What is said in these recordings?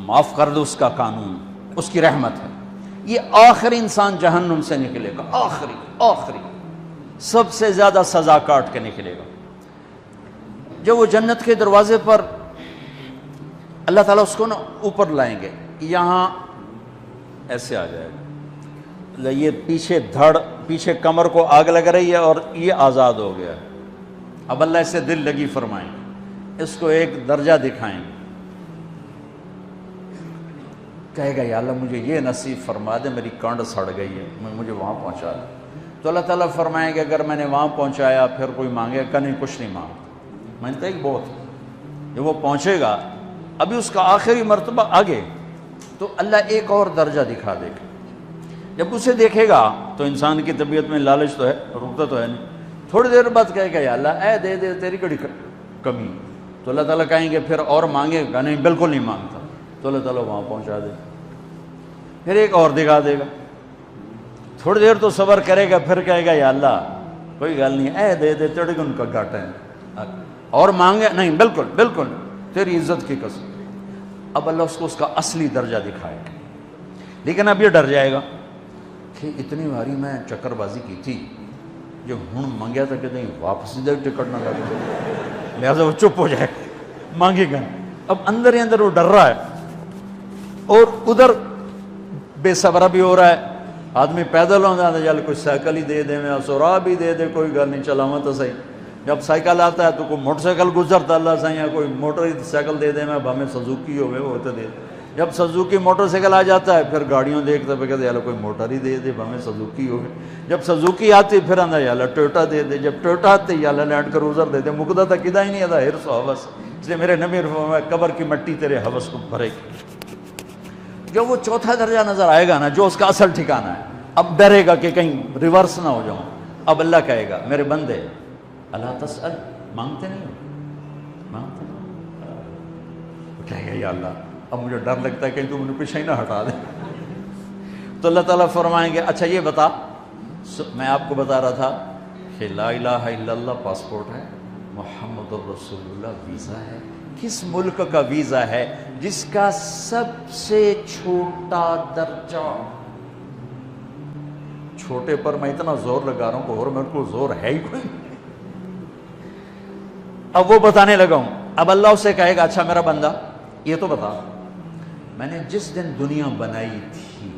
معاف کر دو، اس کا قانون، اس کی رحمت ہے۔ یہ آخری انسان جہنم سے نکلے گا، آخری سب سے زیادہ سزا کاٹ کے نکلے گا۔ جب وہ جنت کے دروازے پر اللہ تعالیٰ اس کو نا اوپر لائیں گے، یہاں ایسے آ جائے گا، یہ پیچھے دھڑ، پیچھے کمر کو آگ لگ رہی ہے اور یہ آزاد ہو گیا ہے۔ اب اللہ اسے دل لگی فرمائیں گے، اس کو ایک درجہ دکھائیں گے، کہے گا یا اللہ مجھے یہ نصیب فرما دے، میری کانڈ سڑ گئی ہے، مجھے وہاں پہنچا دے۔ تو اللہ تعالیٰ فرمائیں گے اگر میں نے وہاں پہنچایا پھر کوئی مانگے کہ نہیں، کچھ نہیں مانگتا، میں نے کہا بہت۔ جب وہ پہنچے گا، ابھی اس کا آخری مرتبہ آگے، تو اللہ ایک اور درجہ دکھا دے گا۔ جب اسے دیکھے گا تو انسان کی طبیعت میں لالچ تو ہے، رکتا تو ہے نہیں، تھوڑی دیر بعد کہے گا یا اللہ اے دے دے، تیری کڑی کمی۔ تو اللہ تعالیٰ کہیں گے پھر اور مانگے گا؟ نہیں، بالکل نہیں مانگتا۔ تو اللہ تعالیٰ وہاں پہنچا دے، پھر ایک اور دکھا دے گا، تھوڑی دیر تو صبر کرے گا، پھر کہے گا یا اللہ کوئی گل نہیں، اے دے دے، تیری ان کا گھاٹا ہے، اور مانگے؟ نہیں، بالکل تیری عزت کی قسم۔ اب اللہ اس کو اس کا اصلی درجہ دکھائے گا، لیکن اب یہ ڈر جائے گا کہ اتنی باری میں چکر بازی کی تھی، جو ہوں مانگیا تھا کہ نہیں واپس دے، ٹکٹ نہ لگے، لہٰذا وہ چپ ہو جائے، مانگے گا۔ اب اندر ہی اندر وہ ڈر رہا ہے، اور ادھر بے صبرہ بھی ہو رہا ہے۔ آدمی پیدل ہو جاتا ہے، چل کوئی سائیکل ہی دے دے، میں سورا بھی دے دے، کوئی گل نہیں، چلاواں تو صحیح۔ جب سائیکل آتا ہے تو کوئی موٹر سائیکل گزرتا اللہ صحیح ہے، کوئی موٹر سائیکل دے دے، میں بھامے سزوکی ہوئے وہ تو دے دے۔ جب سزوکی موٹر سائیکل آ جاتا ہے پھر گاڑیوں دیکھتے پہ کہتے ہیں کوئی موٹر ہی دے دے، بھامے سزوکی ہوئے۔ جب سزوکی آتی پھر آندہ یا اللہ ٹویوٹا دے دے، جب ٹویوٹا آتے یا اللہ لینڈ کروزر دے دے، مقدہ تک کدا ہی نہیں آتا ہرس و حوث۔ اس لیے میرے نبی فرمایا قبر کی مٹی تیرے حوث کو بھرے گی۔ جب وہ چوتھا درجہ نظر آئے گا نا، جو اس کا اصل ٹھکانہ ہے، اب ڈرے گا کہ کہیں ریورس نہ ہو جاؤں۔ اب اللہ کہے گا میرے بندے اللہ تسأل، مانگتے نہیں ہو، مانگتے نہیں، کہے گا یا اللہ اب مجھے ڈر لگتا ہے کہ تو مجھے پیچھے ہی نہ ہٹا دے۔ تو اللہ تعالیٰ فرمائیں گے اچھا یہ بتا، میں آپ کو بتا رہا تھا کہ لا الہ الا اللہ پاسپورٹ ہے، محمد الرسول اللہ ویزا ہے۔ کس ملک کا ویزا ہے؟ جس کا سب سے چھوٹا درجہ، چھوٹے پر میں اتنا زور لگا رہا ہوں کہ اور میرے کو زور ہے ہی کوئی۔ اب وہ بتانے لگا ہوں، اب اللہ اسے کہے گا اچھا میرا بندہ یہ تو بتا، میں نے جس دن دنیا بنائی تھی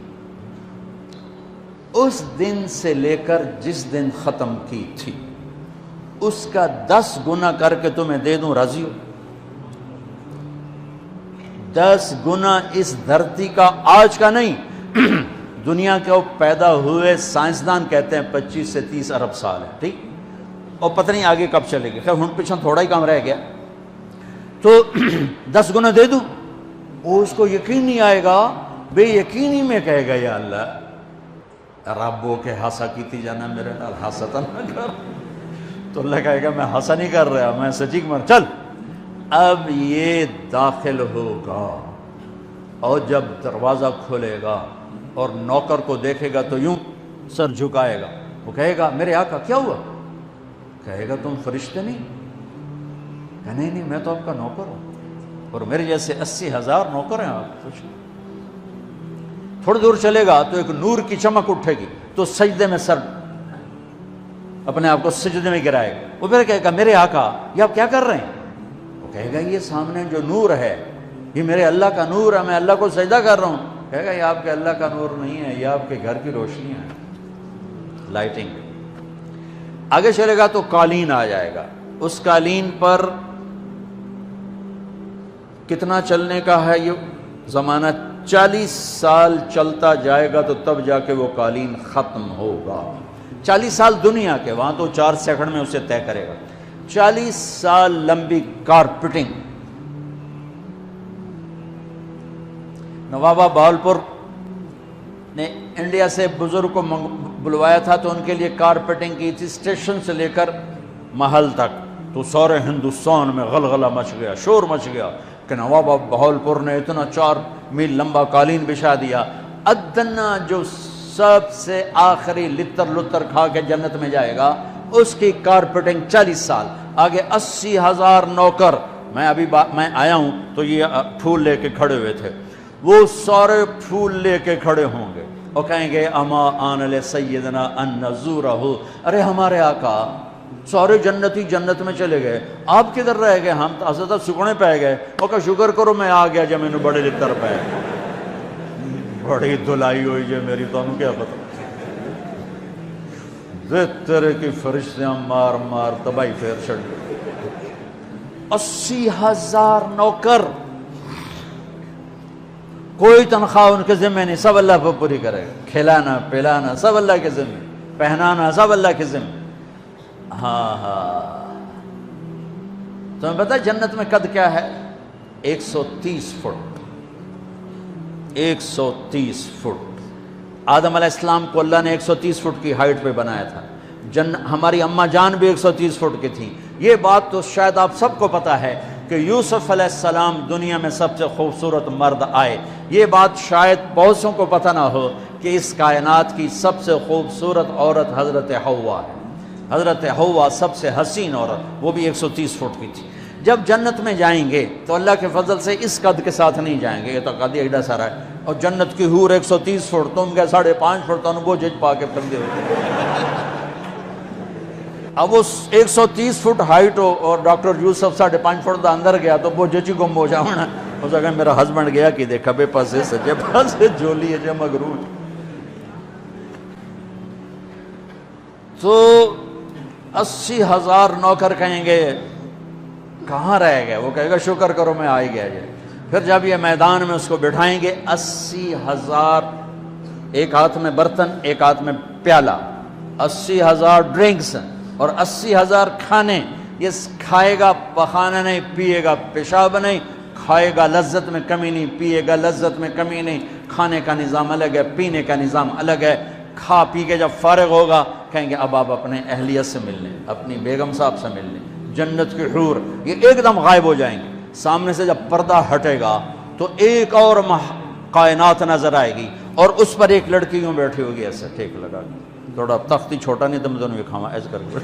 اس دن سے لے کر جس دن ختم کی تھی اس کا 10 گنا کر کے تمہیں دے دوں، راضی ہو؟ 10 گنا اس دھرتی کا، آج کا نہیں، دنیا کے وہ پیدا ہوئے سائنسدان کہتے ہیں 25 سے 30 ارب سال ہے، ٹھیک، اور پتہ نہیں آگے کب چلے گی، خیر ہن پیچھے تھوڑا ہی کام رہ گیا، تو 10 گنا دے دوں۔ وہ اس کو یقین نہیں آئے گا، بے یقینی میں کہے گا یا اللہ ربو کے ہاسا کیتی جانا میرے نال، ہاسا نہ کر۔ تو اللہ کہے گا میں ہاسا نہیں کر رہا، میں سچی مر، چل اب یہ داخل ہوگا، اور جب دروازہ کھولے گا اور نوکر کو دیکھے گا تو یوں سر جھکائے گا، وہ کہے گا میرے آقا کیا ہوا؟ کہے گا تم فرشتے نہیں؟ کہ نہیں میں تو آپ کا نوکر ہوں، اور میرے جیسے 80,000 نوکر ہیں آپ کچھ۔ تھوڑی دور چلے گا تو ایک نور کی چمک اٹھے گی، تو سجدے میں سر اپنے آپ کو سجدے میں گرائے گا، وہ پھر کہے گا میرے آقا یہ آپ کیا کر رہے ہیں؟ وہ کہے گا یہ سامنے جو نور ہے یہ میرے اللہ کا نور ہے، میں اللہ کو سجدہ کر رہا ہوں۔ کہے گا یہ آپ کے اللہ کا نور نہیں ہے، یہ آپ کے گھر کی روشنی ہے، لائٹنگ۔ آگے چلے گا تو قالین آ جائے گا، اس قالین پر کتنا چلنے کا ہے یہ زمانہ؟ 40 سال چلتا جائے گا تو تب جا کے وہ قالین ختم ہوگا۔ 40 سال دنیا کے، وہاں تو 4 سیکنڈ میں اسے طے کرے گا۔ 40 سال لمبی کارپیٹنگ۔ نوابہ بہاولپور نے انڈیا سے بزرگ کو بلوایا تھا تو ان کے لیے کارپیٹنگ کی تھی، اسٹیشن سے لے کر محل تک، تو سارے ہندوستان میں غلغلہ مچ گیا، شور مچ گیا کہ نواب بہاولپور نے اتنا 4 میل لمبا قالین بچھا دیا۔ ادنا جو سب سے آخری لتر کھا کے جنت میں جائے گا اس کی کارپیٹنگ 40 سال، آگے 80,000 نوکر۔ میں آیا ہوں تو یہ پھول لے کے کھڑے ہوئے تھے، وہ سارے پھول لے کے کھڑے ہوں گے اور کہیں گے اما آن لے سیدنا ان نزورہ، ارے ہمارے آقا سارے جنتی جنت میں چلے گئے، آپ کدھر رہ گئے؟ ہم تو حضرت سکنے پہ گئے۔ وہ کہا شکر کرو میں آ گیا جب میں نے بڑے لتر پہ بڑی دلائی ہوئی جو میری، تو انہوں کیا پتا تیرے کی فرشتیاں مار مار تباہی پھیر چھڑ گئے۔ 80,000 نوکر، کوئی تنخواہ ان کے ذمہ نہیں، سب اللہ پر پوری کرے گا، کھلانا پلانا سب اللہ کے ذمہ، پہنانا سب اللہ کے ذمہ۔ ہاں تمہیں پتہ جنت میں قد کیا ہے؟ 130 فٹ، 130 فٹ۔ آدم علیہ السلام کو اللہ نے 130 فٹ کی ہائٹ پہ بنایا تھا، ہماری اماں جان بھی 130 فٹ کی تھی۔ یہ بات تو شاید آپ سب کو پتہ ہے کہ یوسف علیہ السلام دنیا میں سب سے خوبصورت مرد آئے، یہ بات شاید بہت سوں کو پتہ نہ ہو کہ اس کائنات کی سب سے خوبصورت عورت حضرت حوا ہے۔ حضرت حوا سب سے حسین عورت، وہ بھی 130 فٹ کی تھی۔ جب جنت میں جائیں گے تو اللہ کے فضل سے اس قد کے ساتھ نہیں جائیں گے، یہ تو قد ایڈا سارا ہے، اور جنت کی حور 130 فٹ، تم گئے 5.5 فٹ، تو وہ جج پا کے پھر دے۔ اب وہ 130 فٹ ہائٹ ہو اور ڈاکٹر یوسف 5.5 فٹ دا اندر گیا تو وہ جچی گم ہو جاؤنا، اس اگر میرا ہسبینڈ گیا کہ دیکھا بے پاسے سجے پاسے جولی ہے جے مغرور۔ تو 80,000 نوکر کہیں گے کہاں رہ گئے؟ وہ کہے گا شکر کرو میں آ ہی گیا جائے۔ پھر جب یہ میدان میں اس کو بٹھائیں گے، 80,000، ایک ہاتھ میں برتن ایک ہاتھ میں پیالہ، 80,000 ڈرنکس اور 80,000 کھانے۔ یہ کھائے گا پخانا نہیں، پیے گا پیشاب نہیں، کھائے گا لذت میں کمی نہیں، پیے گا لذت میں کمی نہیں۔ کھانے کا نظام الگ ہے، پینے کا نظام الگ ہے۔ کھا پی کے جب فارغ ہوگا کہیں گے اب آپ اپنے اہلیت سے مل لیں، اپنی بیگم صاحب سے مل لیں۔ جنت کی حور یہ ایک دم غائب ہو جائیں گے، سامنے سے جب پردہ ہٹے گا تو ایک اور کائنات نظر آئے گی، اور اس پر ایک لڑکی یوں بیٹھی ہوگی ایسے ٹھیک لگا کے، تھوڑا تختی چھوٹا نہیں تم دونوں بھی کھاوا ایسے کر کے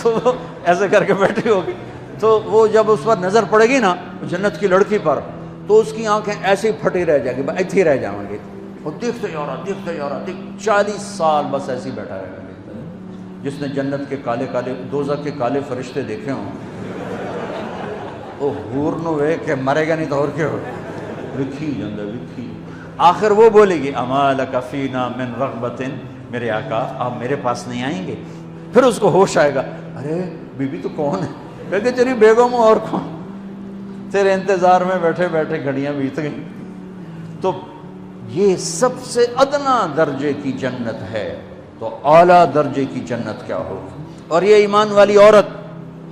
تو ایسے کر کے بیٹھی ہوگی۔ تو وہ جب اس پر نظر پڑے گی نا جنت کی لڑکی پر، تو اس کی آنکھیں ایسی پھٹی رہ جائیں گی، ایتھی رہ جائیں گی، وہ دیکھتے جا رہا 40 سال بس ایسے ہی بیٹھا رہے گا۔ جس نے جنت کے کالے کالے دوزخ کے کالے فرشتے دیکھے ہوں، وہ حور نو وے کہ مرے گا نہیں تو اور کیا ہو، وکھی جندہ وکھی۔ آخر وہ بولے گی اما لک فینا من رغبت، میرے آقا آپ میرے پاس نہیں آئیں گے؟ پھر اس کو ہوش آئے گا، ارے بی بی تو کون ہے؟ کہے کہ تیری بیگم ہوں، اور کون؟ تیرے انتظار میں بیٹھے بیٹھے گھڑیاں بیت گئیں۔ تو یہ سب سے ادنا درجے کی جنت ہے، تو اعلیٰ درجے کی جنت کیا ہوگی؟ اور یہ ایمان والی عورت،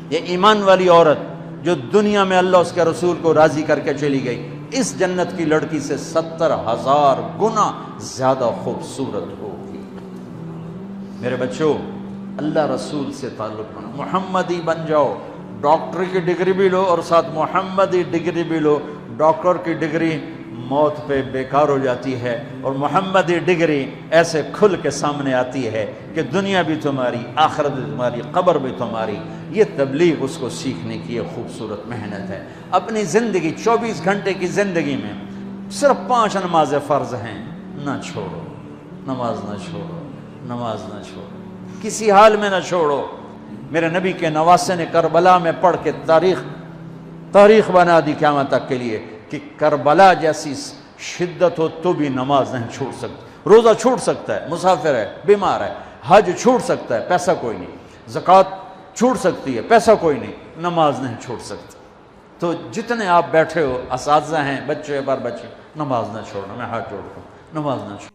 یہ ایمان والی عورت جو دنیا میں اللہ اس کے رسول کو راضی کر کے چلی گئی، اس جنت کی لڑکی سے 70,000 گنا زیادہ خوبصورت ہوگی۔ میرے بچوں، اللہ رسول سے تعلق بنا، محمدی بن جاؤ، ڈاکٹر کی ڈگری بھی لو اور ساتھ محمدی ڈگری بھی لو۔ ڈاکٹر کی ڈگری موت پہ بیکار ہو جاتی ہے، اور محمدی ڈگری ایسے کھل کے سامنے آتی ہے کہ دنیا بھی تمہاری، آخرت بھی تمہاری، قبر بھی تمہاری۔ یہ تبلیغ اس کو سیکھنے کی ایک خوبصورت محنت ہے۔ اپنی زندگی 24 گھنٹے کی زندگی میں صرف 5 نمازیں فرض ہیں، نہ چھوڑو، نماز نہ چھوڑو، نماز نہ چھوڑو، کسی حال میں نہ چھوڑو۔ میرے نبی کے نواسے نے کربلا میں پڑھ کے تاریخ بنا دی قیامت تک کے لیے کہ کربلا جیسی شدت ہو تو بھی نماز نہیں چھوڑ سکتی۔ روزہ چھوٹ سکتا ہے، مسافر ہے، بیمار ہے، حج چھوٹ سکتا ہے، پیسہ کوئی نہیں، زکوٰۃ چھوٹ سکتی ہے، پیسہ کوئی نہیں، نماز نہیں چھوڑ سکتی۔ تو جتنے آپ بیٹھے ہو، اساتذہ ہیں، بچے بار بچے، نماز نہ چھوڑنا، میں ہاتھ جوڑتا ہوں، نماز نہ چھوڑنا۔